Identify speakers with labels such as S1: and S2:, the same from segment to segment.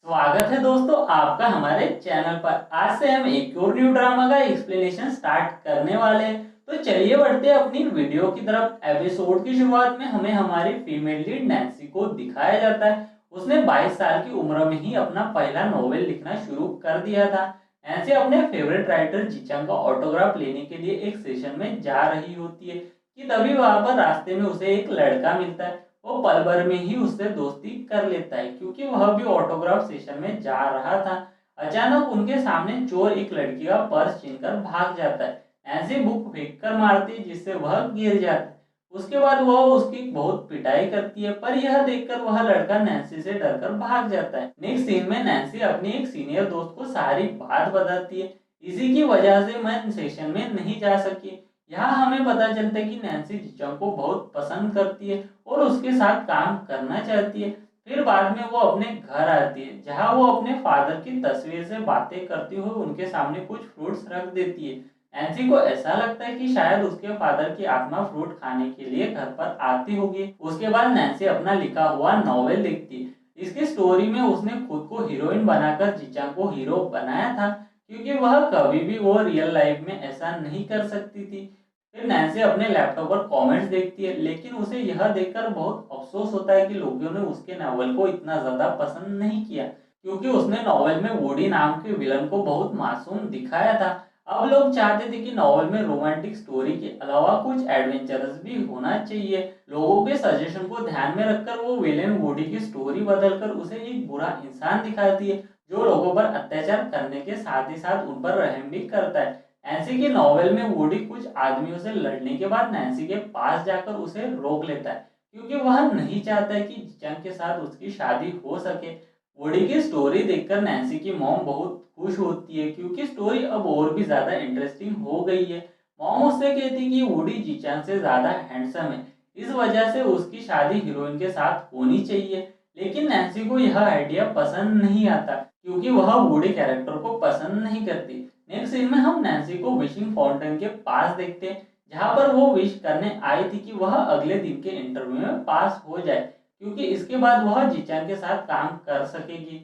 S1: स्वागत है दोस्तों आपका हमारे चैनल पर। आज से हम एक और न्यू ड्रामा का एक्सप्लेनेशन स्टार्ट करने वाले हैं। तो चलिए बढ़ते हैं अपनी वीडियो की तरफ। एपिसोड की शुरुआत में हमें हमारी फीमेल लीड नैन्सी को दिखाया जाता है। उसने 22 साल की उम्र में ही अपना पहला नॉवेल लिखना शुरू कर दिया था। नैन्सी अपने फेवरेट राइटर जीचंग का ऑटोग्राफ लेने के लिए एक सेशन में जा रही होती है कि तभी वहां पर रास्ते में उसे एक लड़का मिलता है। वो पल भर में ही उससे दोस्ती कर लेता है क्योंकि वह भी ऑटोग्राफ सेशन में जा रहा था। अचानक उनके सामने चोर एक लड़की का पर्स छीनकर भाग जाता है। ऐसी बुक फेंक कर मारती है जिससे वह गिर जाता है। उसके बाद वह उसकी बहुत पिटाई करती है, पर यह देखकर वह लड़का नैन्सी से डरकर भाग जाता है। नेक्स्ट सीन में नैन्सी अपनी एक सीनियर दोस्त को सारी बात बताती है। इसी की वजह से मैं सेशन में नहीं जा सकी। यहाँ हमें पता चलता है कि नैन्सी जीचंग को बहुत पसंद करती है और उसके साथ काम करना चाहती है। फिर बाद में वो अपने घर आती है जहाँ वो अपने फादर की तस्वीर से बातें करती हुए उनके सामने कुछ फ्रूट्स रख देती है। नैन्सी को ऐसा लगता है कि शायद उसके फादर की आत्मा फ्रूट खाने के लिए घर पर आती होगी। उसके बाद नैन्सी अपना लिखा हुआ नॉवेल लिखती है। इसकी स्टोरी में उसने खुद को हीरोइन बनाकर जीचांग को हीरो बनाया था क्योंकि वह कभी भी वो रियल लाइफ में ऐसा नहीं कर सकती थी। फिर नैन्सी अपने लैपटॉप पर कमेंट्स देखती है, लेकिन उसे यह देखकर बहुत अफसोस होता है कि लोगों ने उसके नॉवल को इतना ज्यादा पसंद नहीं किया क्योंकि उसने नॉवल में वुडी नाम के विलन को बहुत मासूम दिखाया था। अब लोग चाहते थे कि नॉवल में रोमांटिक स्टोरी के अलावा कुछ एडवेंचरस भी होना चाहिए। लोगों के सजेशन को ध्यान में रखकर वो विलेन वुडी की स्टोरी बदलकर उसे एक बुरा इंसान दिखाती है जो लोगों पर अत्याचार करने के साथ ही साथ उन पर रहम भी करता है। नैन्सी के नॉवेल में वुडी कुछ आदमियों से लड़ने के बाद नैन्सी के पास जाकर उसे रोक लेता है क्योंकि वह नहीं चाहता है कि जिचंग के साथ उसकी शादी हो सके। वुडी की स्टोरी देखकर नैन्सी की मॉम बहुत खुश होती है क्योंकि स्टोरी अब और भी ज्यादा इंटरेस्टिंग हो गई है। मॉम उससे कहती कि वुडी जिचंग से ज्यादा हैंडसम है, इस वजह से उसकी शादी हीरोइन के साथ होनी चाहिए। लेकिन नैन्सी को यह आइडिया पसंद नहीं आता क्योंकि वह वुडी कैरेक्टर को पसंद नहीं करती। नेक्स्ट सीन में हम नैन्सी को विशिंग फाउंटेन के पास देखते हैं जहां पर वो विश करने आई थी कि वह अगले दिन के इंटरव्यू में पास हो जाए क्योंकि इसके बाद वह जीचान के साथ काम कर सकेगी।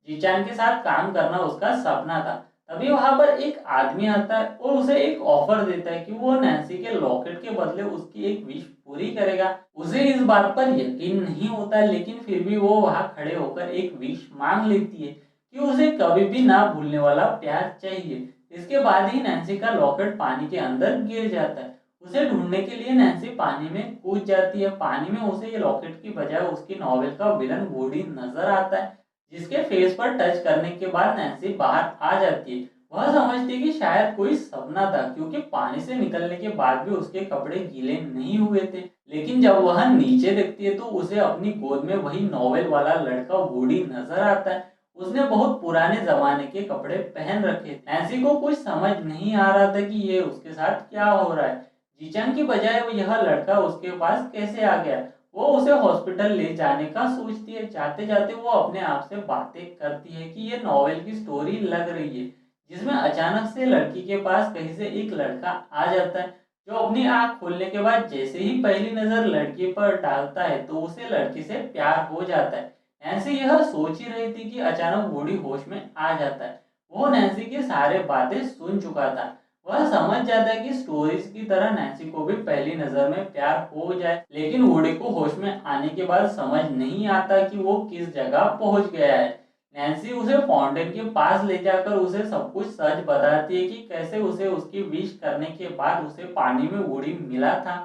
S1: जीचान के साथ काम करना उसका सपना था। तभी वहां पर एक आदमी आता है और उसे एक ऑफर देता है कि वो नैन्सी के लॉकेट के बदले उसकी एक विश पूरी करेगा। उसे इस बात पर यकीन नहीं होता लेकिन फिर भी वो वहां खड़े होकर एक विश मांग लेती है कि उसे कभी भी ना भूलने वाला प्यार चाहिए। इसके बाद ही नैन्सी का लॉकेट पानी के अंदर गिर जाता है। उसे ढूंढने के लिए नैन्सी पानी में कूद जाती है। पानी में उसे ये लॉकेट की बजाय उसकी नॉवेल का विलन वुडी नजर आता है जिसके फेस पर टच करने के बाद नैन्सी बाहर आ जाती है। वह समझती है कि शायद कोई सपना था क्योंकि पानी से निकलने के बाद भी उसके कपड़े गीले नहीं हुए थे। लेकिन जब वह नीचे देखती है तो उसे अपनी गोद में वही नॉवेल वाला लड़का वुडी नजर आता है। उसने बहुत पुराने जमाने के कपड़े पहन रखे थे। नैन्सी को कुछ समझ नहीं आ रहा था कि ये उसके साथ क्या हो रहा है। जीचंग की बजाय वो यह लड़का उसके पास कैसे आ गया। वो उसे हॉस्पिटल ले जाने का सोचती है। जाते जाते वो अपने आप से बातें करती है कि ये नॉवेल की स्टोरी लग रही है जिसमें अचानक से लड़की के पास कहीं से एक लड़का आ जाता है जो अपनी आंख खोलने के बाद जैसे ही पहली नजर लड़की पर डालता है तो उसे लड़की से प्यार हो जाता है। नैन्सी यह सोच ही रही थी कि अचानक वुडी होश में आ जाता है। वो नैन्सी की सारे बातें सुन चुका था। वह समझ जाता है कि स्टोरीज की तरह नैन्सी को भी पहली नजर में प्यार हो जाए, लेकिन वुडी को होश में आने के बाद समझ नहीं आता कि वो किस जगह पहुंच गया है। नैन्सी उसे फाउंटेन के पास ले जाकर उसे सब कुछ सच बताती है कि कैसे उसे उसकी विश करने के बाद उसे पानी में वुडी मिला था।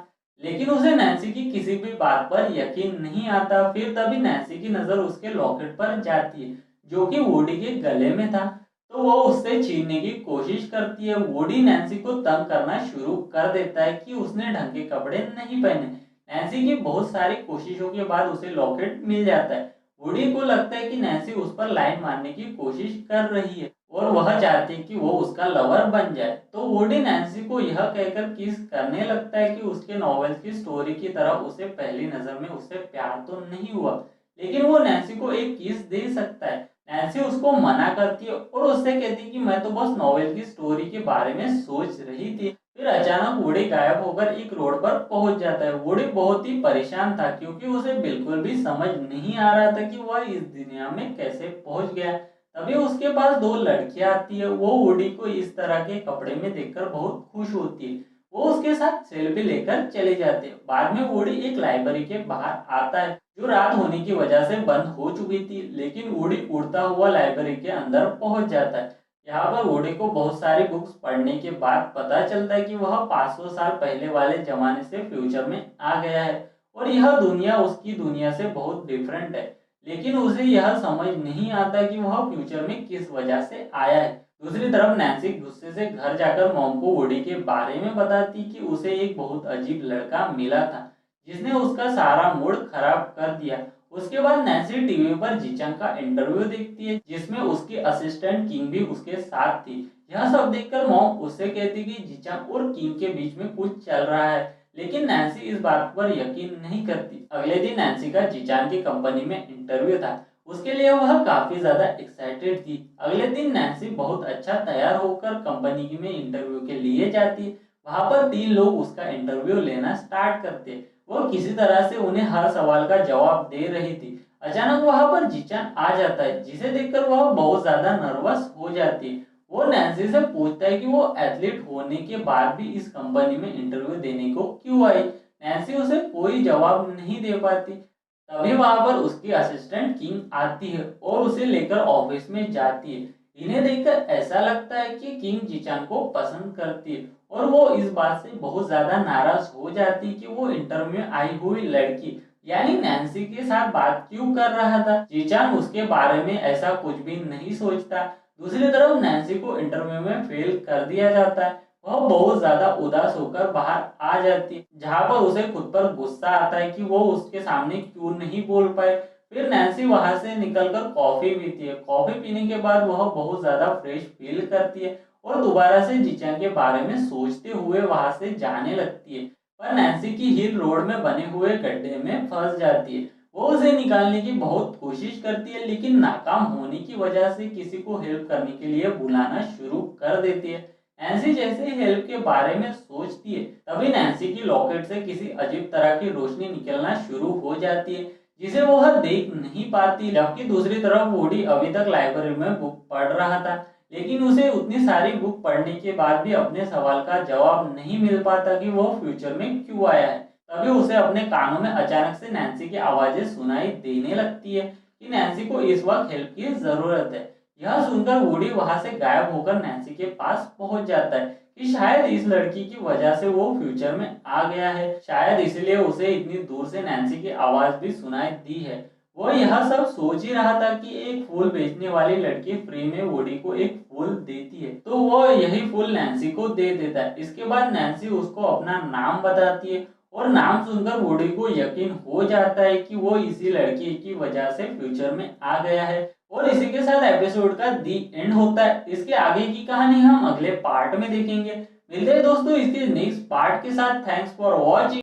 S1: लेकिन उसे नैन्सी की किसी भी बात पर यकीन नहीं आता। फिर तभी नैन्सी की नजर उसके लॉकेट पर जाती है जो कि वुडी के गले में था। तो वो उससे छीनने की कोशिश करती है। वुडी नैन्सी को तंग करना शुरू कर देता है कि उसने ढंग के कपड़े नहीं पहने। नैन्सी की बहुत सारी कोशिशों के बाद उसे लॉकेट मिल जाता है। वुडी को लगता है कि नैन्सी उस पर लाइन मारने की कोशिश कर रही है और वह चाहती है कि वो उसका लवर बन जाए। तो वुडी नैन्सी को यह कहकर किस करने लगता है कि उसके नॉवेल्स की स्टोरी की तरह उसे पहली नजर में उससे प्यार तो नहीं हुआ, लेकिन वो नैन्सी को एक किस दे सकता है। नैन्सी उसको मना करती है और उससे कहती है कि मैं तो बस नॉवेल की स्टोरी के बारे में सोच रही थी। फिर अचानक वुडी गायब होकर एक रोड पर पहुंच जाता है। वुडी बहुत ही परेशान था क्योंकि उसे बिल्कुल भी समझ नहीं आ रहा था कि वह इस दुनिया में कैसे पहुंच गया। तभी उसके पास दो लड़कियां आती है। वो वुडी को इस तरह के कपड़े में देखकर बहुत खुश होती है। वो उसके साथ सेल्फी लेकर चले जाते हैं। बाद में वुडी एक लाइब्रेरी के बाहर आता है जो रात होने की वजह से बंद हो चुकी थी, लेकिन वुडी उड़ता हुआ लाइब्रेरी के अंदर पहुंच जाता है। यहाँ पर वुडी को बहुत सारी बुक्स पढ़ने के बाद पता चलता है कि वह 500 साल पहले वाले जमाने से फ्यूचर में आ गया है और यह दुनिया उसकी दुनिया से बहुत डिफरेंट है। लेकिन उसे यह समझ नहीं आता कि वह फ्यूचर में किस वजह से आया है। दूसरी तरफ नैन्सी गुस्से से घर जाकर मॉम को वुडी के बारे में बताती कि उसे एक बहुत अजीब लड़का मिला था जिसने उसका सारा मूड खराब कर दिया। उसके बाद नैन्सी टीवी पर जीचंग का इंटरव्यू देखती है जिसमें उसकी असिस्टेंट किंग भी उसके साथ थी। यह सब देखकर मॉम उससे कहती कि जीचंग और किंग के बीच में कुछ चल रहा है, लेकिन नैन्सी इस बात पर यकीन नहीं करती। अगले दिन नैन्सी का जीचांग की कंपनी में इंटरव्यू था। उसके लिए वह काफी ज्यादा एक्साइटेड थी। अगले दिन नैन्सी बहुत अच्छा तैयार होकर कंपनी में इंटरव्यू के लिए जाती है। वहां पर 3 लोग उसका इंटरव्यू लेना स्टार्ट करते। वो किसी तरह से उन्हें हर सवाल का जवाब दे रही थी। अचानक वहां पर जीचान आ जाता है जिसे देखकर वह बहुत ज्यादा नर्वस हो जाती है। वो नैन्सी से पूछता है कि वो एथलीट होने के बाद भी इस कंपनी में इंटरव्यू देने को क्यों आई। नैन्सी उसे कोई जवाब नहीं दे पाती। तभी वहां पर उसकी असिस्टेंट किंग आती है और उसे लेकर ऑफिस में जाती है। इन्हें देखकर ऐसा लगता है कि किंग जीचान को पसंद करती है और वो इस बात से बहुत ज्यादा नाराज हो जाती है कि वो इंटरव्यू में आई हुई लड़की यानी नैन्सी के साथ बात क्यों कर रहा था। जीचान उसके बारे में ऐसा कुछ भी नहीं सोचता। दूसरी तरफ नैन्सी को इंटरव्यू में फेल कर दिया जाता है। वह बहुत ज्यादा उदास होकर बाहर आ जाती है जहां पर उसे खुद पर गुस्सा आता है कि वो उसके सामने क्यों नहीं बोल पाए। फिर नैन्सी वहां से निकलकर कॉफी पीती है। कॉफी पीने के बाद वह बहुत ज्यादा फ्रेश फील करती है और दोबारा से जीचान के बारे में सोचते हुए वहां से जाने लगती है। पर नैन्सी की हील रोड में बने हुए गड्ढे में फंस जाती है। वो उसे निकालने की बहुत कोशिश करती है लेकिन नाकाम होने की वजह से किसी को हेल्प करने के लिए बुलाना शुरू कर देती है। नैन्सी जैसे ही हेल्प के बारे में सोचती है तभी नैन्सी की लॉकेट से किसी अजीब तरह की रोशनी निकलना शुरू हो जाती है जिसे वह देख नहीं पाती। जबकि दूसरी तरफ वुडी अभी तक लाइब्रेरी में बुक पढ़ रहा था, लेकिन उसे उतनी सारी बुक पढ़ने के बाद भी अपने सवाल का जवाब नहीं मिल पाता कि वो फ्यूचर में क्यों आया है। तभी उसे अपने कानों में अचानक से नैन्सी की आवाजें सुनाई देने लगती है कि नैन्सी को इस वक्त हेल्प की जरूरत है। यह सुनकर वुडी वहां से गायब होकर नैन्सी के पास पहुंच जाता है कि शायद इस लड़की की वजह से वो फ्यूचर में आ गया है। शायद इसलिए उसे इतनी दूर से नैन्सी की आवाज भी सुनाई दी है। वो यह सब सोच ही रहा था कि एक फूल बेचने वाली लड़की फ्री में वुडी को एक फूल देती है तो वो यही फूल नैन्सी को दे देता है। इसके बाद नैन्सी उसको अपना नाम बताती है और नाम सुनकर वुडी को यकीन हो जाता है कि वो इसी लड़की की वजह से फ्यूचर में आ गया है। और इसी के साथ एपिसोड का दी एंड होता है। इसके आगे की कहानी हम अगले पार्ट में देखेंगे। मिलते हैं दोस्तों इसके नेक्स्ट पार्ट के साथ। Thanks for watching.